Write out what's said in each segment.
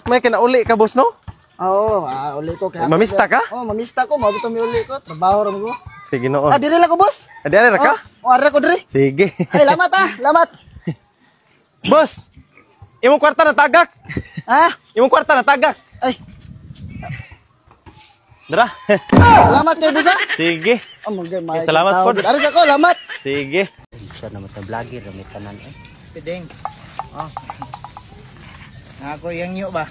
May kinauli ka, boss, no? Oo, uli ko kaya. Mamista ka? Oo, mamista ko, mabito mi uli ko. Trabaho ram ko. Sige noon. Diri lang ko, boss. Diri ra ka? Ara ko diri. Sige. Ay, lamat lamat. Boss, imong kwarta na tagak. Ha? Imong kwarta na tagak. Ay, Dara. salamat kay boss. Sige. May salamat po. Aris ako, lamat. Sige. Siya naman na vlogger, may tanan eh. Pideng. Ako yang nyo ba?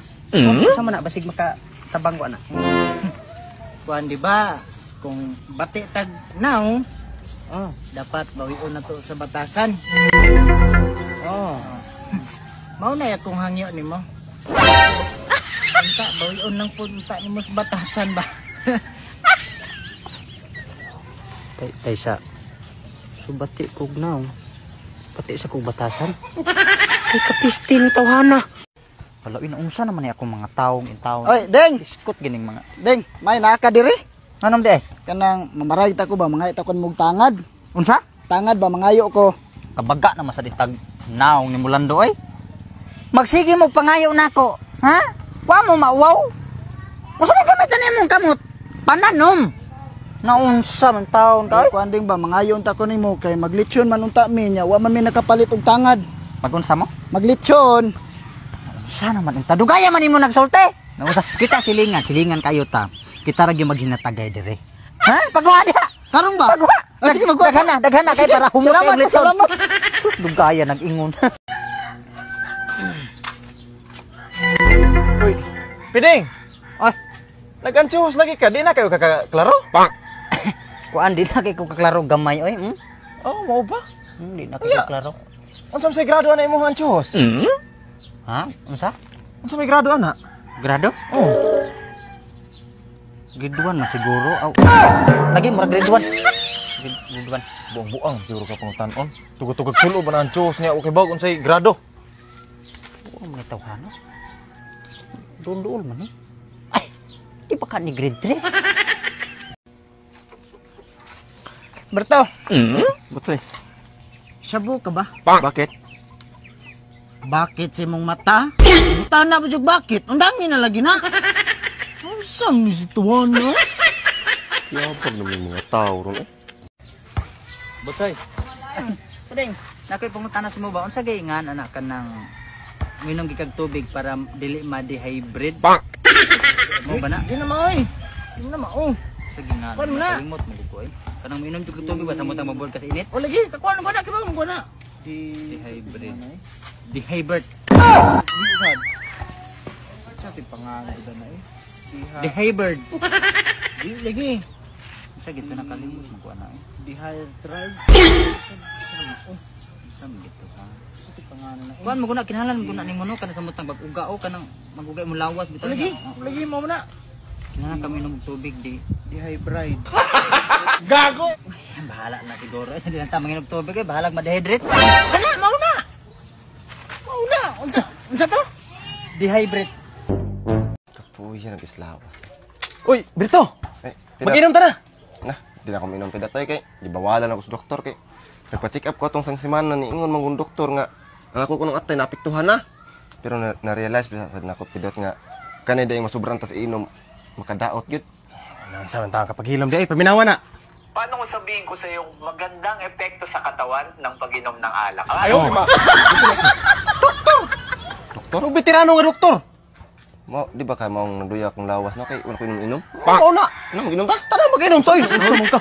Sa man na basig makatabang ko na. Kuan di ba? Kung bati tag now, dapat bawion na to sa batasan. Mao na akong hangyo nimo. Unta bawion lang punta nimo sa batasan ba? Tay sa subati kog naw. Pati sa kog batasan. Ay kapistin tawhana. Wala inaunsa naman ni akong mga taong intaon. Oy, Deng. Iskot gining mga. Deng, may naka diri. Anong di? Kanang mamaray ta ko ba mga ita kon mug tangad. Unsa? Tangad ba mangayo ko. Kabaga naman sa ditag naong ni Mulando ay. Magsige mo pangayo nako. Ha? Wa mo mauwaw. Unsa man gamitan imong kamot? Pananom. Naunsa man taon Ay, kay? kuan ding ba mangayo unta ko nimo kay maglitsyon man unta mi nya. Wa man mi nakapalit og tangad. Magunsa mo? Maglitsyon. Sana man unta dugaya man imo nagsulte. Nausa kita silingan kayo ta. Kita ra gyud maghinatagay dire. Ha? Pagwa diha. Karong ba? Pagwa. Sige, magwa. Daghan na kay Sige, para humot salamat, ang lechon. salamat. Sus dugaya nag-ingon. Uy, Piding. Ay, Nag-ansuhos lagi ka. Di na kayo kakaklaro? kuan di na kay ko kaklaro gamay oy. Oh, mau ba? Di na kay kaklaro. Unsa may grado na imong ansuhos? Ha? Unsa? Unsa may grado ana? Grado? Oh. Grade 1 na siguro. Aw. Lagi mura grade 1. Grade 1. Buang-buang siguro ka pangutan-on. Tugod-tugod sulo ba na ansuhos niya okay ba unsay grado? Oo, mga tawhana. Doon man eh. Ay, di ba ka ni grade 3? Berto, Butsay. shabu ka ba? Bakit? Bakit si mong mata? Mata na ba jud bakit? Undangin na lagi na. Usam ni si tuwan no? Yapag naman mga tao ron eh. Butsay. Pudeng, nakoy pangutana sa mo ba unsa gaingan anak ka ng minom gikag tubig para dili ma-dehydrate? Mo ba na? Di na maoy. Di na mao. Sige nga. Kuan mo na. Kalimot mo ko eh. Kanang minom jud tubig ba sa mo mabol kasi init? O lagi, kakuan ko na kiba mo na. Dehydrate. Dehydrate. Di sad. Sa ti pangalan gid na eh. Dehydrate. Di lagi. Sa gito na kalimot mo ko ana eh. Dehydrate. Sa gito ha. Sa ti pangalan na eh. Kuan mo guna kinahanglan mo guna nimo no kana sa mutang bag-uga o kanang magugay mo lawas bitaw. Lagi, lagi mo na. Kinahanglan kami ng tubig di. Dehydrate. Ay, bahala na siguro. Hindi lang tama ng tubig eh. Bahalag ma-dehydrate. Kana, mao na. Mao na. Unsa to? Dehydrate. Kapuya nag-islawas. Uy, Brito. Eh, Mag-inom ta na. Nah, di na ako minom pidatoy kay di bawalan ako sa doktor kay nagpa-check up ko atong sang semana ni ingon mangong doktor nga ang ako kunong atay napiktuhan na. Pero na-realize bisa sa nako pidot nga kanay day masubran ta sa inom makadaot gyud. Nang sa man kapag hilom di ay paminawa na. Paano ko sabihin ko sa yung magandang epekto sa katawan ng pag-inom ng alak? Ayaw ma. Pero veterano nga doktor. Mo di ba ka maong naduya akong lawas no kay wala ko inom-inom? Pao na. Ano maginom ta? Tara mag-inom soy. Unsa man ka?